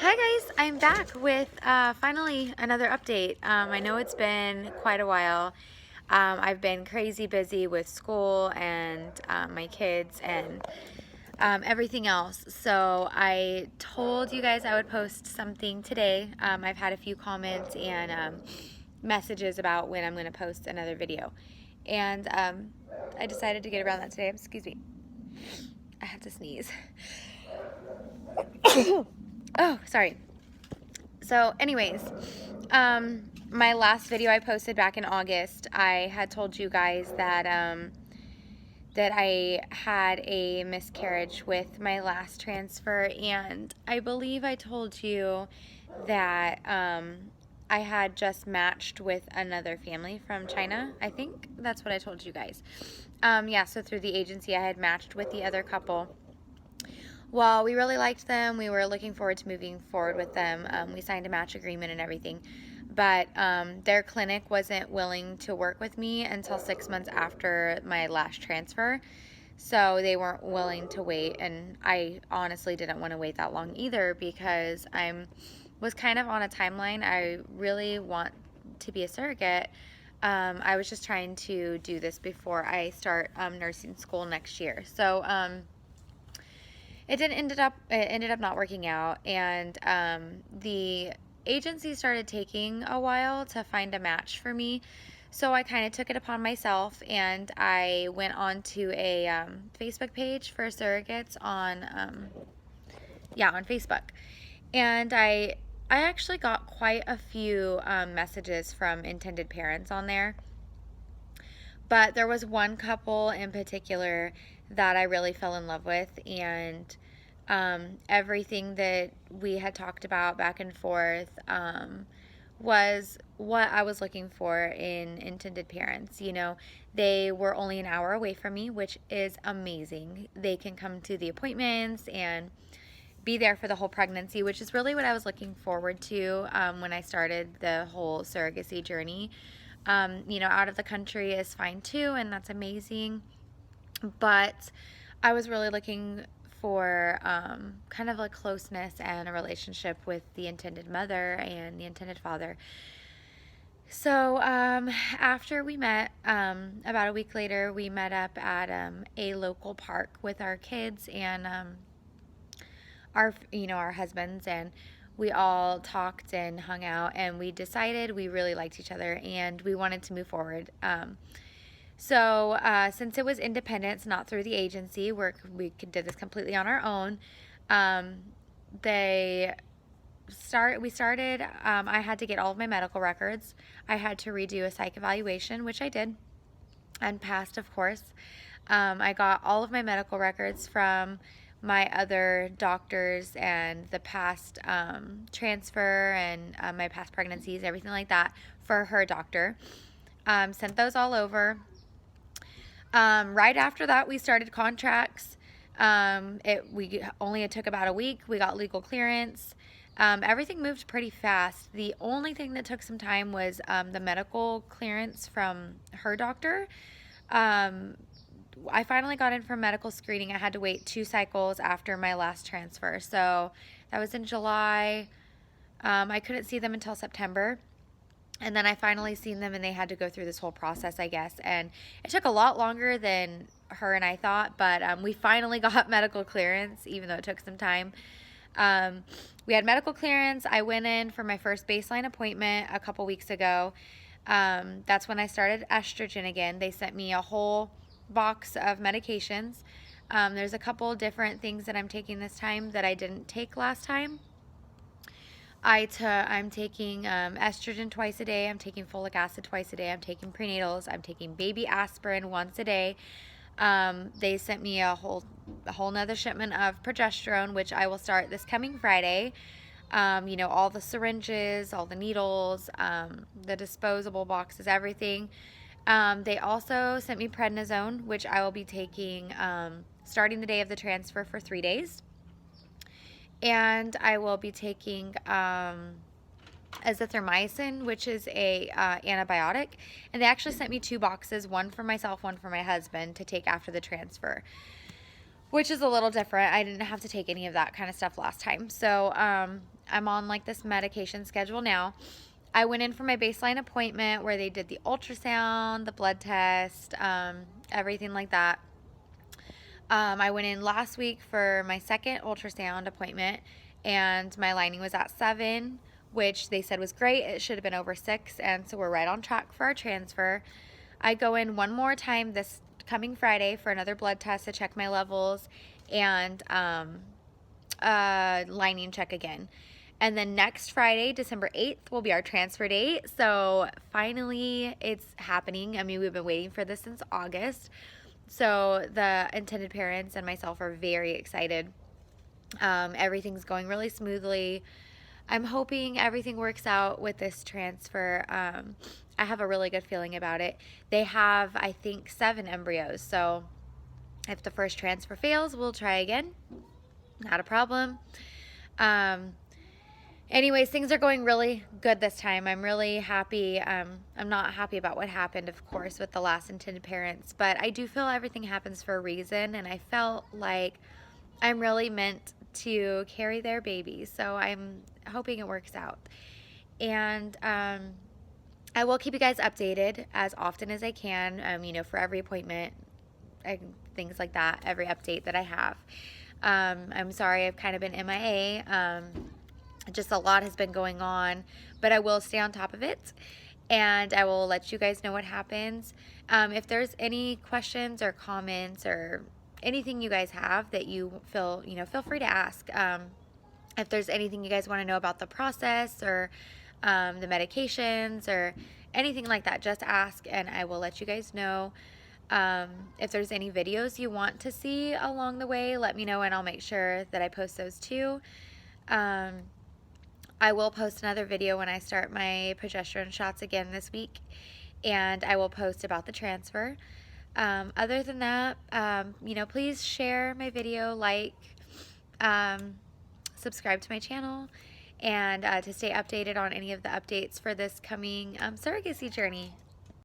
Hi guys, I'm back with finally another update. I know it's been quite a while. I've been crazy busy with school and my kids and everything else. So I told you guys I would post something today. I've had a few comments and messages about when I'm going to post another video. And I decided to get around that today. Excuse me. I have to sneeze. Oh, sorry. So anyways, my last video I posted back in August, I had told you guys that that I had a miscarriage with my last transfer, and I believe I told you that I had just matched with another family from China. I think that's what I told you guys. Yeah, so through the agency I had matched with the other couple. Well, we really liked them. We were looking forward to moving forward with them. We signed a match agreement and everything. But their clinic wasn't willing to work with me until 6 months after my last transfer. So they weren't willing to wait. And I honestly didn't want to wait that long either because was kind of on a timeline. I really want to be a surrogate. I was just trying to do this before I start nursing school next year. So it ended up not working out, and the agency started taking a while to find a match for me. So I kind of took it upon myself, and I went on to a Facebook page for surrogates on on Facebook. And I actually got quite a few messages from intended parents on there. But there was one couple in particular that I really fell in love with, and everything that we had talked about back and forth was what I was looking for in intended parents. You know, they were only an hour away from me, which is amazing. They can come to the appointments and be there for the whole pregnancy, which is really what I was looking forward to when I started the whole surrogacy journey. Out of the country is fine too, and that's amazing. But I was really looking for kind of a closeness and a relationship with the intended mother and the intended father. So after we met, about a week later, we met up at a local park with our kids and our husbands, and we all talked and hung out, and we decided we really liked each other and we wanted to move forward. So since it was independence, not through the agency, we did this completely on our own. We started. I had to get all of my medical records. I had to redo a psych evaluation, which I did and passed, of course. I got all of my medical records from my other doctors and the past transfer and my past pregnancies, everything like that, for her doctor. Sent those all over. Right after that, we started contracts. It took about a week. We got legal clearance. Everything moved pretty fast. The only thing that took some time was the medical clearance from her doctor. I finally got in for medical screening. I had to wait 2 cycles after my last transfer. So that was in July. I couldn't see them until September. And then I finally seen them, and they had to go through this whole process, I guess. And it took a lot longer than her and I thought, but we finally got medical clearance, even though it took some time. We had medical clearance. I went in for my first baseline appointment a couple weeks ago. That's when I started estrogen again. They sent me a whole box of medications. There's a couple different things that I'm taking this time that I didn't take last time. I'm taking estrogen twice a day. I'm taking folic acid twice a day. I'm taking prenatals. I'm taking baby aspirin once a day. They sent me a whole nother shipment of progesterone, which I will start this coming Friday. All the syringes, all the needles, the disposable boxes, everything. They also sent me prednisone, which I will be taking starting the day of the transfer for 3 days. And I will be taking azithromycin, which is a antibiotic. And they actually sent me 2 boxes, one for myself, one for my husband, to take after the transfer. which is a little different. I didn't have to take any of that kind of stuff last time. So I'm on like this medication schedule now. I went in for my baseline appointment where they did the ultrasound, the blood test, everything like that. I went in last week for my second ultrasound appointment, and my lining was at 7, which they said was great. It should have been over 6, and so we're right on track for our transfer. I go in one more time this coming Friday for another blood test to check my levels and lining check again. And then next Friday, December 8th, will be our transfer date. So finally, it's happening. I mean, we've been waiting for this since August. So the intended parents and myself are very excited. Everything's going really smoothly. I'm hoping everything works out with this transfer. I have a really good feeling about it. They have, I think, 7 embryos. So if the first transfer fails, we'll try again. Not a problem. Anyways, things are going really good this time. I'm really happy. I'm not happy about what happened, of course, with the last intended parents, but I do feel everything happens for a reason, and I felt like I'm really meant to carry their baby, so I'm hoping it works out. And I will keep you guys updated as often as I can, for every appointment, things like that, every update that I have. I'm sorry I've kind of been MIA. Just a lot has been going on, but I will stay on top of it, and I will let you guys know what happens. If there's any questions or comments or anything you guys have that you feel free to ask. If there's anything you guys want to know about the process or the medications or anything like that, just ask and I will let you guys know. If there's any videos you want to see along the way, let me know and I'll make sure that I post those too. I will post another video when I start my progesterone shots again this week, and I will post about the transfer. Other than that, please share my video, subscribe to my channel, and to stay updated on any of the updates for this coming surrogacy journey.